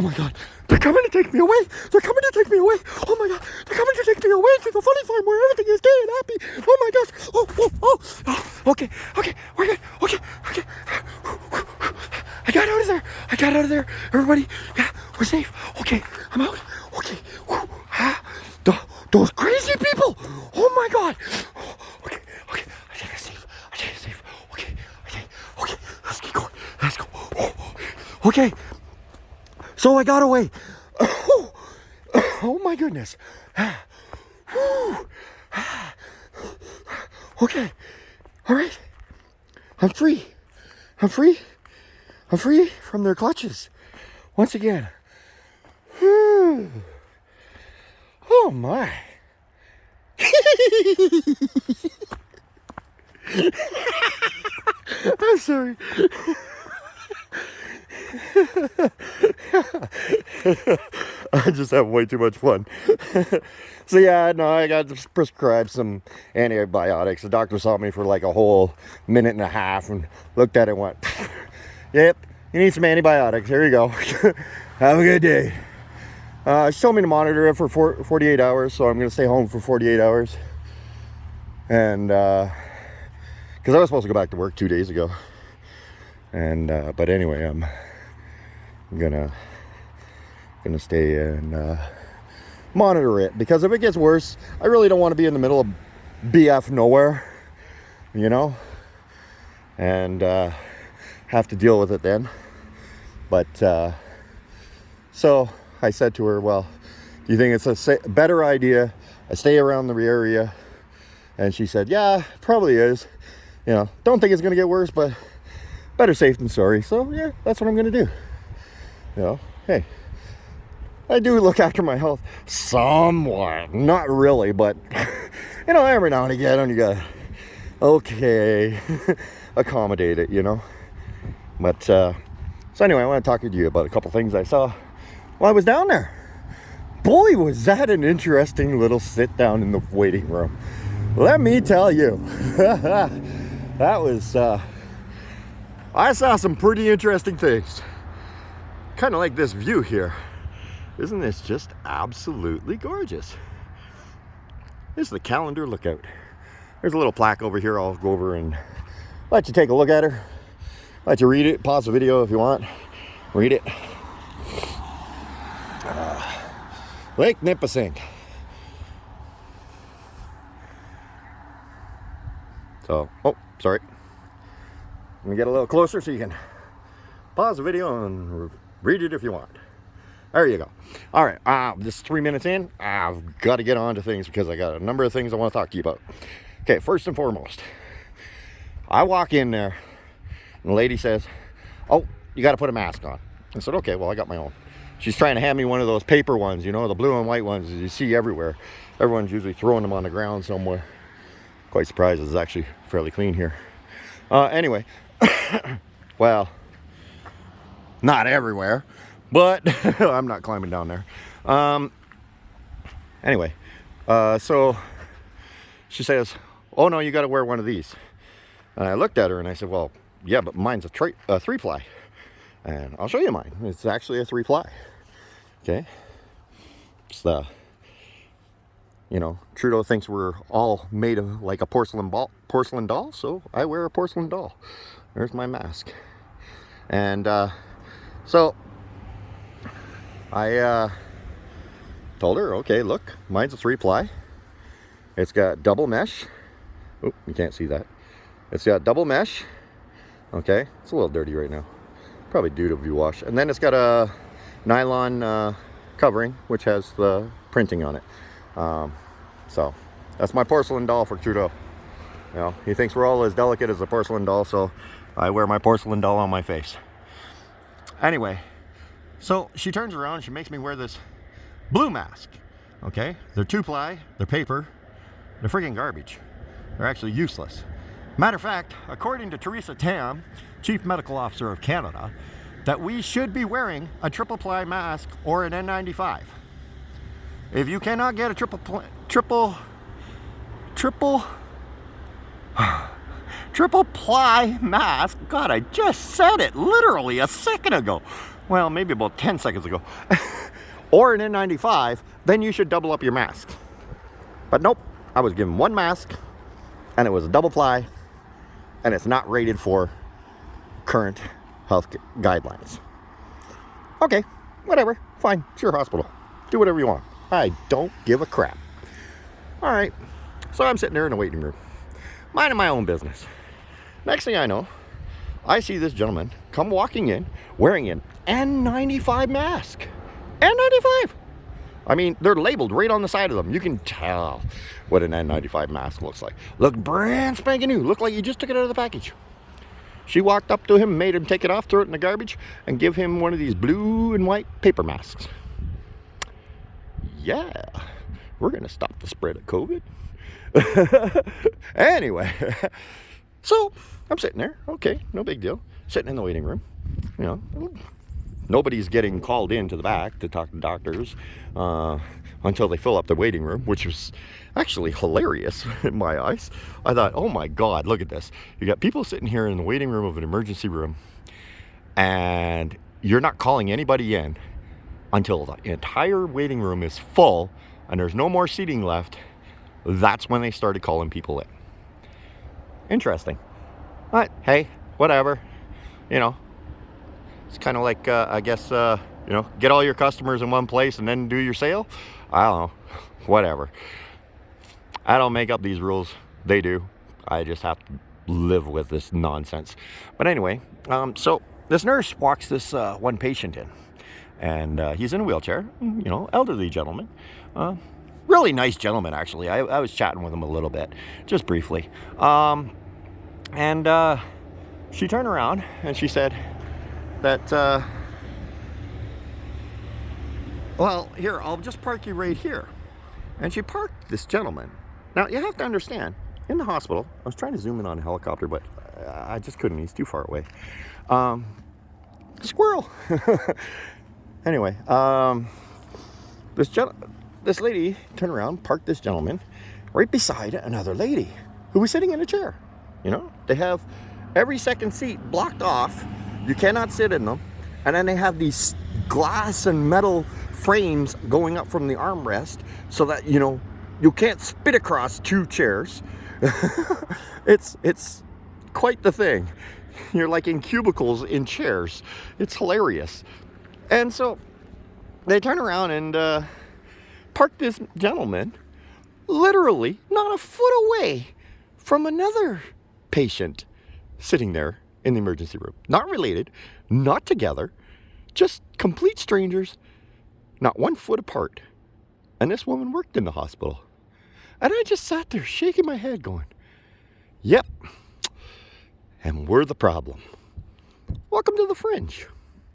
Oh my God, they're coming to take me away. They're coming to take me away. Oh my God, they're coming to take me away to the funny farm where everything is gay and happy. Oh my gosh. Oh. Okay. We're good. Okay. I got out of there. Everybody, yeah, we're safe. Okay, I'm out. Okay. Those crazy people. Oh my God. Okay. I think it's safe. Okay. Let's keep going. Let's go. Okay. So I got away. Oh my goodness. Okay. All right. I'm free from their clutches. Once again. Oh my. I'm sorry. I just have way too much fun. So yeah, no, I got prescribed some antibiotics. The doctor saw me for like a whole minute and a half and looked at it and went, yep, you need some antibiotics. Here you go. Have a good day. She told me to monitor it for 48 hours, so I'm going to stay home for 48 hours. And, because I was supposed to go back to work 2 days ago. And, but anyway, I'm gonna stay and monitor it, because if it gets worse, I really don't want to be in the middle of BF nowhere, you know, and have to deal with it then. But so I said to her, well, do you think it's a better idea I stay around the area? And she said, yeah, probably is. You know, don't think it's gonna get worse, but better safe than sorry. So yeah, that's what I'm gonna do. You know, hey, I do look after my health somewhat, not really, but you know, every now and again you gotta accommodate it, you know. But so anyway, I want to talk to you about a couple things I saw while I was down there. Boy, was that an interesting little sit down in the waiting room. Let me tell you. That was I saw some pretty interesting things. Kind of like this view here. Isn't this just absolutely gorgeous? This is the Calendar Lookout. There's a little plaque over here. I'll go over and let you take a look at her. Let you read it. Pause the video if you want. Read it. Lake Nipissing. So, oh, sorry. Let me get a little closer so you can pause the video and read it if you want. There you go. All right, this is 3 minutes in. I've got to get on to things because I got a number of things I want to talk to you about. Okay, first and foremost, I walk in there and the lady says, oh, you got to put a mask on. I said, okay, well, I got my own. She's trying to hand me one of those paper ones, you know, the blue and white ones that you see everywhere. Everyone's usually throwing them on the ground somewhere. Quite surprised it's actually fairly clean here. Anyway, well, not everywhere, but I'm not climbing down there. Anyway, so she says, oh no, you got to wear one of these. And I looked at her and I said, well, yeah, but mine's a 3-ply. And I'll show you mine. It's actually a 3-ply. Okay. It's the, you know, Trudeau thinks we're all made of like a porcelain doll, so I wear a porcelain doll. There's my mask. And so I told her, okay, look, mine's a 3-ply. It's got double mesh. Oh, you can't see that. It's got double mesh. Okay, it's a little dirty right now. Probably due to view wash. And then it's got a nylon covering, which has the printing on it. So that's my porcelain doll for Trudeau. You know, he thinks we're all as delicate as a porcelain doll, so I wear my porcelain doll on my face. Anyway, so she turns around, she makes me wear this blue mask. Okay, they're 2-ply, they're paper, they're freaking garbage. They're actually useless. Matter of fact, according to Theresa Tam, Chief Medical Officer of Canada, that we should be wearing a 3-ply mask or an N95. If you cannot get a triple ply mask, God, I just said it literally a second ago. well, maybe about 10 seconds ago, or an N95, then you should double up your mask. But nope, I was given one mask, and it was a double ply, and it's not rated for current health guidelines. Okay, whatever, fine, it's your hospital. Do whatever you want. I don't give a crap. All right, so I'm sitting there in the waiting room, minding my own business. Next thing I know, I see this gentleman come walking in wearing an N95 mask. N95! I mean, they're labeled right on the side of them. You can tell what an N95 mask looks like. Look brand spanking new. Look like you just took it out of the package. She walked up to him, made him take it off, throw it in the garbage, and give him one of these blue and white paper masks. Yeah, we're going to stop the spread of COVID. Anyway, so I'm sitting there. Okay, no big deal. Sitting in the waiting room. You know, nobody's getting called in to the back to talk to doctors until they fill up the waiting room, which was actually hilarious in my eyes. I thought, oh my God, look at this. You got people sitting here in the waiting room of an emergency room, and you're not calling anybody in until the entire waiting room is full and there's no more seating left. That's when they started calling people in. Interesting. But hey, whatever. You know, it's kind of like, I guess, you know, get all your customers in one place and then do your sale. I don't know. Whatever. I don't make up these rules. They do. I just have to live with this nonsense. But anyway, so this nurse walks this one patient in. And he's in a wheelchair, you know, elderly gentleman. Really nice gentleman, actually. I was chatting with him a little bit, just briefly. And she turned around and she said that, well, here, I'll just park you right here. And she parked this gentleman. Now, you have to understand, in the hospital, I was trying to zoom in on a helicopter, but I just couldn't. He's too far away. Squirrel. Anyway, this lady turned around, parked this gentleman right beside another lady who was sitting in a chair. You know, they have every second seat blocked off. You cannot sit in them. And then they have these glass and metal frames going up from the armrest so that, you know, you can't spit across two chairs. It's quite the thing. You're like in cubicles in chairs. It's hilarious. And so they turn around and park this gentleman literally not a foot away from another patient sitting there in the emergency room. Not related, not together, just complete strangers, not 1 foot apart. And this woman worked in the hospital. And I just sat there shaking my head going, yep, and we're the problem. Welcome to the Fringe.